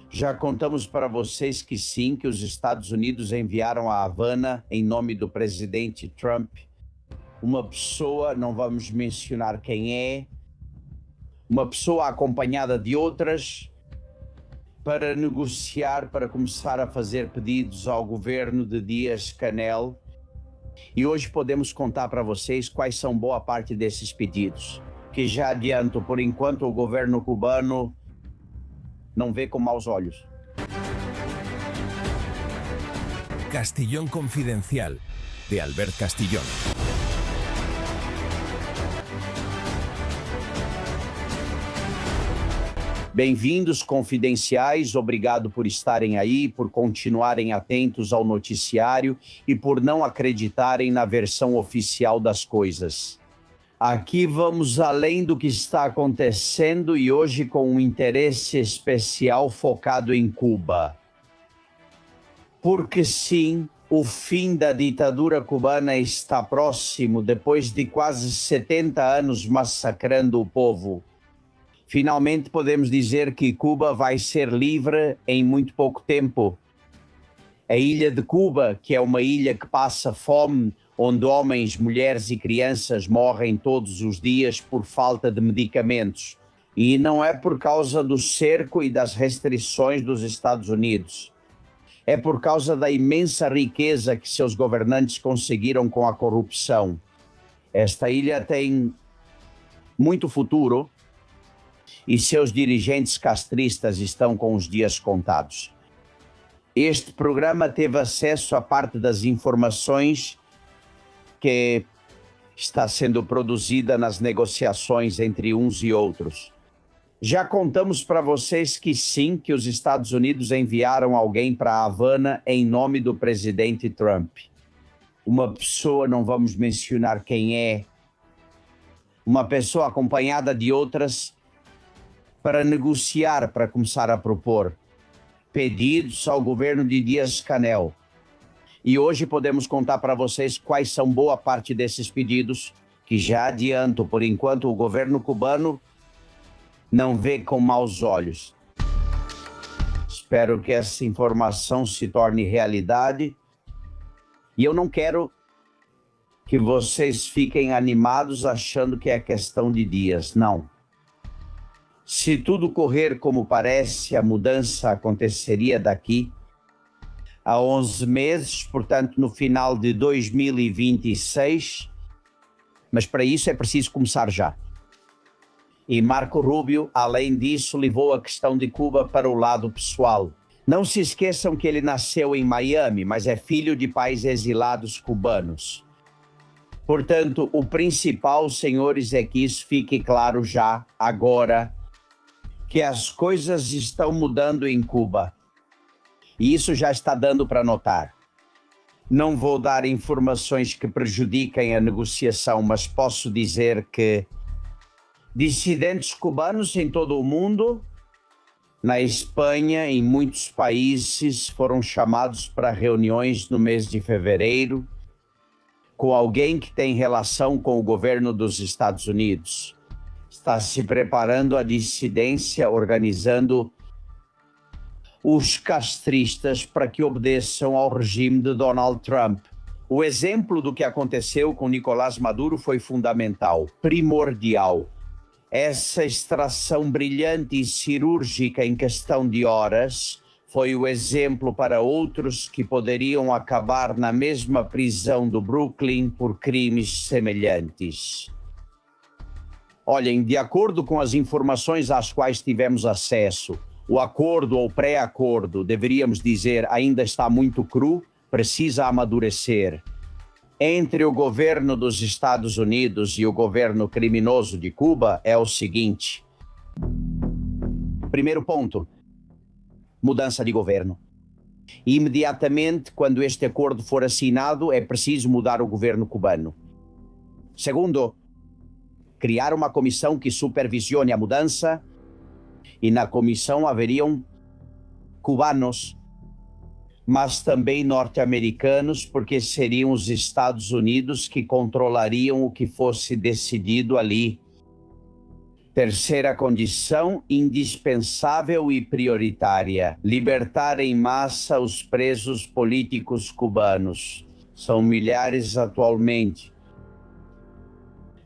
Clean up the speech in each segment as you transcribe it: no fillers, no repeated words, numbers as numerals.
Já contamos para vocês que sim, que os Estados Unidos enviaram a Havana, em nome do presidente Trump, uma pessoa, não vamos mencionar quem é, uma pessoa acompanhada de outras, para negociar, para começar a fazer pedidos ao governo de Díaz-Canel. E hoje podemos contar para vocês quais são boa parte desses pedidos, que já adianto, por enquanto o governo cubano não vê com maus olhos. Castillón Confidencial, de Albert Castillón. Bem-vindos, confidenciais, obrigado por estarem aí, por continuarem atentos ao noticiário e por não acreditarem na versão oficial das coisas. Aqui vamos além do que está acontecendo e hoje com um interesse especial focado em Cuba. Porque sim, o fim da ditadura cubana está próximo, depois de quase 70 anos massacrando o povo. Finalmente podemos dizer que Cuba vai ser livre em muito pouco tempo. A ilha de Cuba, que é uma ilha que passa fome, onde homens, mulheres e crianças morrem todos os dias por falta de medicamentos. E não é por causa do cerco e das restrições dos Estados Unidos. É por causa da imensa riqueza que seus governantes conseguiram com a corrupção. Esta ilha tem muito futuro e seus dirigentes castristas estão com os dias contados. Este programa teve acesso a parte das informações que está sendo produzida nas negociações entre uns e outros. Já contamos para vocês que sim, que os Estados Unidos enviaram alguém para Havana em nome do presidente Trump. Uma pessoa, não vamos mencionar quem é, uma pessoa acompanhada de outras para negociar, para começar a propor pedidos ao governo de Díaz-Canel. E hoje podemos contar para vocês quais são boa parte desses pedidos, que já adianto, por enquanto o governo cubano não vê com maus olhos. Espero que essa informação se torne realidade. E eu não quero que vocês fiquem animados achando que é questão de dias, não. Se tudo correr como parece, a mudança aconteceria daqui a 11 meses, portanto, no final de 2026. Mas para isso é preciso começar já. E Marco Rubio, além disso, levou a questão de Cuba para o lado pessoal. Não se esqueçam que ele nasceu em Miami, mas é filho de pais exilados cubanos. Portanto, o principal, senhores, é que isso fique claro já, agora, que as coisas estão mudando em Cuba. E isso já está dando para notar. Não vou dar informações que prejudiquem a negociação, mas posso dizer que dissidentes cubanos em todo o mundo, na Espanha, em muitos países, foram chamados para reuniões no mês de fevereiro com alguém que tem relação com o governo dos Estados Unidos. Está se preparando a dissidência, organizando os castristas para que obedeçam ao regime de Donald Trump. O exemplo do que aconteceu com Nicolás Maduro foi fundamental, primordial. Essa extração brilhante e cirúrgica em questão de horas foi o exemplo para outros que poderiam acabar na mesma prisão do Brooklyn por crimes semelhantes. Olhem, de acordo com as informações às quais tivemos acesso, o acordo ou pré-acordo, deveríamos dizer, ainda está muito cru, precisa amadurecer. Entre o governo dos Estados Unidos e o governo criminoso de Cuba é o seguinte. Primeiro ponto, mudança de governo. Imediatamente, quando este acordo for assinado, é preciso mudar o governo cubano. Segundo, criar uma comissão que supervisione a mudança, e na comissão haveriam cubanos, mas também norte-americanos, porque seriam os Estados Unidos que controlariam o que fosse decidido ali. Terceira condição, indispensável e prioritária: libertar em massa os presos políticos cubanos. São milhares atualmente.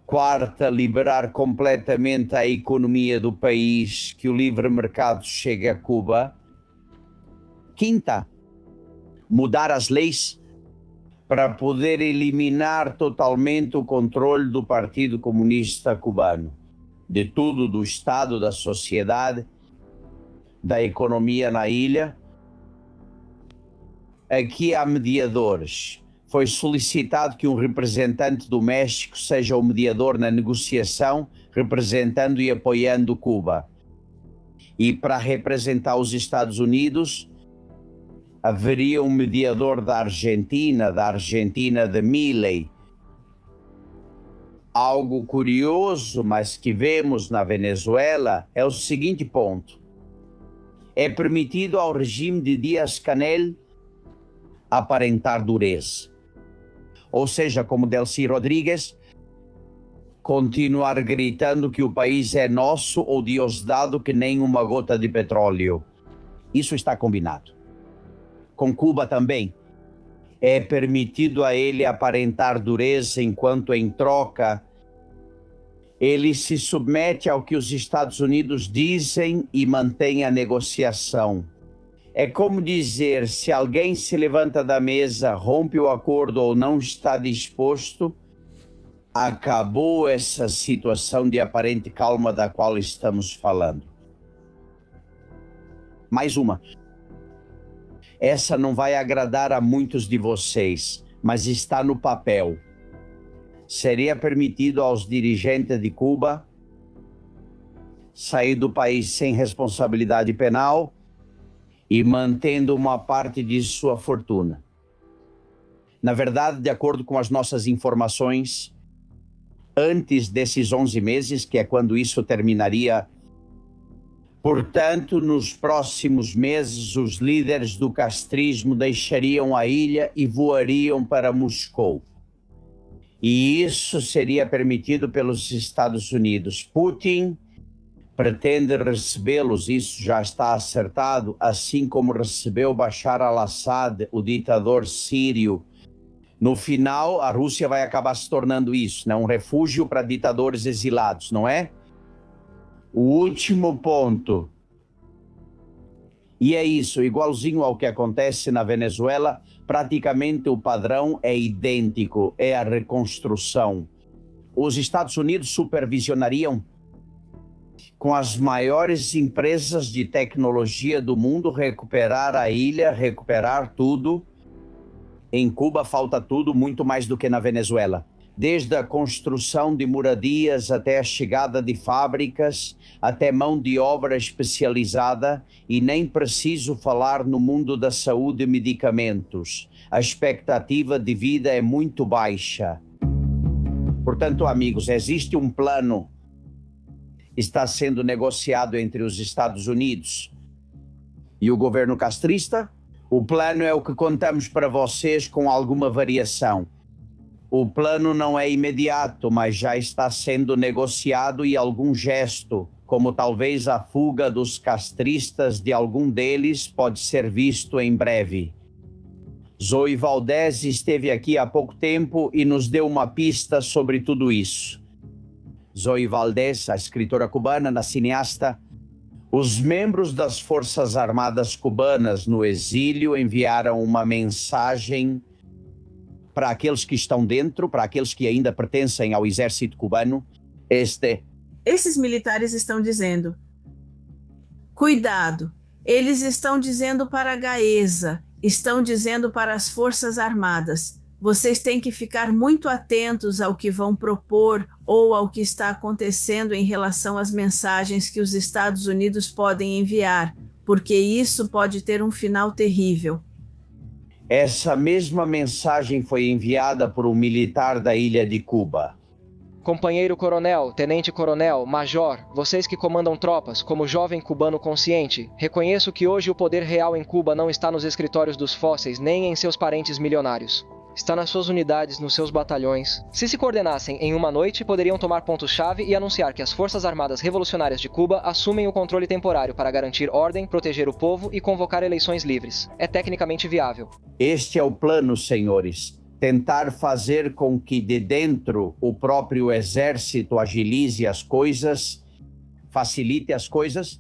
Quarta, liberar completamente a economia do país, que o livre mercado chegue a Cuba. Quinta, mudar as leis para poder eliminar totalmente o controle do Partido Comunista Cubano. De tudo, do Estado, da sociedade, da economia na ilha. Aqui há mediadores. Foi solicitado que um representante do México seja o mediador na negociação, representando e apoiando Cuba. E para representar os Estados Unidos, haveria um mediador da Argentina de Milei. Algo curioso, mas que vemos na Venezuela, é o seguinte ponto. É permitido ao regime de Díaz-Canel aparentar dureza. Ou seja, como Delcy Rodrigues, continuar gritando que o país é nosso ou Diosdado que nem uma gota de petróleo. Isso está combinado. Com Cuba também. É permitido a ele aparentar dureza enquanto, em troca, ele se submete ao que os Estados Unidos dizem e mantém a negociação. É como dizer, se alguém se levanta da mesa, rompe o acordo ou não está disposto, acabou essa situação de aparente calma da qual estamos falando. Mais uma. Essa não vai agradar a muitos de vocês, mas está no papel. Seria permitido aos dirigentes de Cuba sair do país sem responsabilidade penal e mantendo uma parte de sua fortuna. Na verdade, de acordo com as nossas informações, antes desses 11 meses, que é quando isso terminaria. Portanto, nos próximos meses, os líderes do castrismo deixariam a ilha e voariam para Moscou. E isso seria permitido pelos Estados Unidos. Putin pretende recebê-los, isso já está acertado, assim como recebeu Bashar al-Assad, o ditador sírio. No final, a Rússia vai acabar se tornando isso, né? Um refúgio para ditadores exilados, não é? O último ponto, e é isso, igualzinho ao que acontece na Venezuela, praticamente o padrão é idêntico, é a reconstrução. Os Estados Unidos supervisionariam com as maiores empresas de tecnologia do mundo recuperar a ilha, recuperar tudo. Em Cuba falta tudo, muito mais do que na Venezuela. Desde a construção de moradias até a chegada de fábricas, até mão de obra especializada, e nem preciso falar no mundo da saúde e medicamentos. A expectativa de vida é muito baixa. Portanto, amigos, existe um plano, está sendo negociado entre os Estados Unidos e o governo castrista. O plano é o que contamos para vocês com alguma variação. O plano não é imediato, mas já está sendo negociado e algum gesto, como talvez a fuga dos castristas de algum deles, pode ser visto em breve. Zoe Valdez esteve aqui há pouco tempo e nos deu uma pista sobre tudo isso. Zoe Valdez, a escritora cubana, a cineasta, os membros das Forças Armadas cubanas no exílio enviaram uma mensagem para aqueles que estão dentro, para aqueles que ainda pertencem ao exército cubano. Esses militares estão dizendo: cuidado, eles estão dizendo para a Gaesa, estão dizendo para as Forças Armadas, vocês têm que ficar muito atentos ao que vão propor ou ao que está acontecendo em relação às mensagens que os Estados Unidos podem enviar, porque isso pode ter um final terrível. Essa mesma mensagem foi enviada por um militar da ilha de Cuba. Companheiro coronel, tenente coronel, major, vocês que comandam tropas, como jovem cubano consciente, reconheço que hoje o poder real em Cuba não está nos escritórios dos fósseis nem em seus parentes milionários. Está nas suas unidades, nos seus batalhões. Se se coordenassem em uma noite, poderiam tomar pontos-chave e anunciar que as Forças Armadas Revolucionárias de Cuba assumem o controle temporário para garantir ordem, proteger o povo e convocar eleições livres. É tecnicamente viável. Este é o plano, senhores. Tentar fazer com que de dentro o próprio exército agilize as coisas, facilite as coisas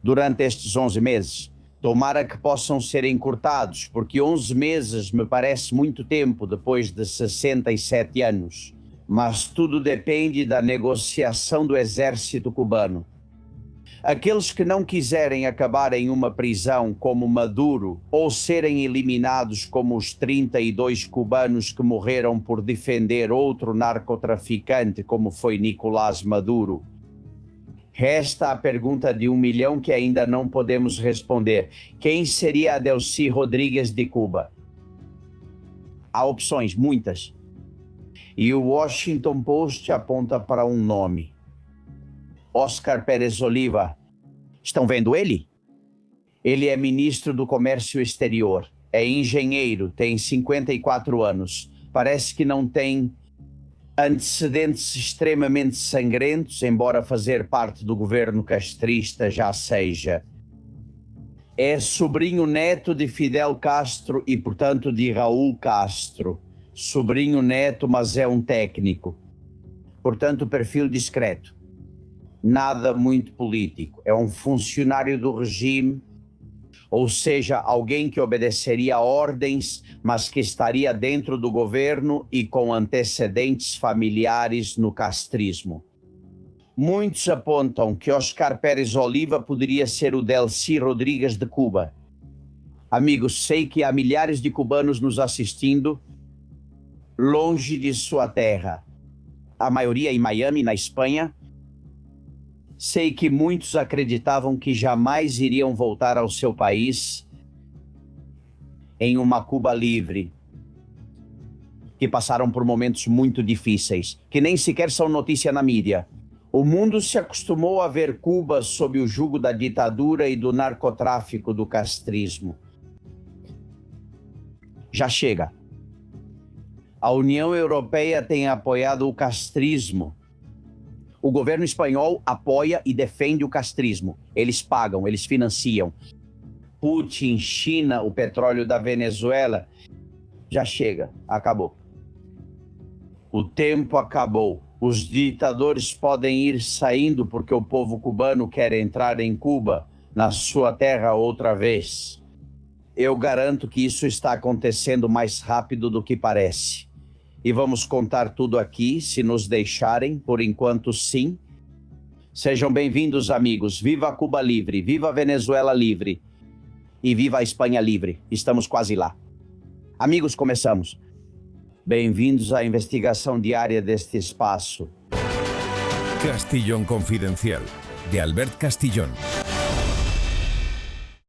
durante estes 11 meses. Tomara que possam ser encurtados, porque 11 meses me parece muito tempo depois de 67 anos. Mas tudo depende da negociação do exército cubano. Aqueles que não quiserem acabar em uma prisão como Maduro ou serem eliminados como os 32 cubanos que morreram por defender outro narcotraficante como foi Nicolás Maduro, resta a pergunta de 1 milhão que ainda não podemos responder. Quem seria Delcy Rodrigues de Cuba? Há opções, muitas. E o Washington Post aponta para um nome. Oscar Pérez Oliva. Estão vendo ele? Ele é ministro do Comércio Exterior. É engenheiro, tem 54 anos. Parece que não tem antecedentes extremamente sangrentos, embora fazer parte do governo castrista já seja. É sobrinho neto de Fidel Castro e, portanto, de Raul Castro. Sobrinho neto, mas é um técnico. Portanto, perfil discreto. Nada muito político. É um funcionário do regime, ou seja, alguém que obedeceria ordens, mas que estaria dentro do governo e com antecedentes familiares no castrismo. Muitos apontam que Oscar Pérez Oliva poderia ser o Delcy Rodrigues de Cuba. Amigos, sei que há milhares de cubanos nos assistindo, longe de sua terra. A maioria em Miami, na Espanha. Sei que muitos acreditavam que jamais iriam voltar ao seu país em uma Cuba livre, que passaram por momentos muito difíceis, que nem sequer são notícia na mídia. O mundo se acostumou a ver Cuba sob o jugo da ditadura e do narcotráfico do castrismo. Já chega. A União Europeia tem apoiado o castrismo. O governo espanhol apoia e defende o castrismo. Eles pagam, eles financiam. Putin, China, o petróleo da Venezuela. Já chega, acabou. O tempo acabou. Os ditadores podem ir saindo porque o povo cubano quer entrar em Cuba, na sua terra outra vez. Eu garanto que isso está acontecendo mais rápido do que parece. E vamos contar tudo aqui, se nos deixarem, por enquanto sim. Sejam bem-vindos, amigos. Viva Cuba livre, viva a Venezuela livre e viva a Espanha livre. Estamos quase lá. Amigos, começamos. Bem-vindos à investigação diária deste espaço. Castillón Confidencial, de Albert Castillón.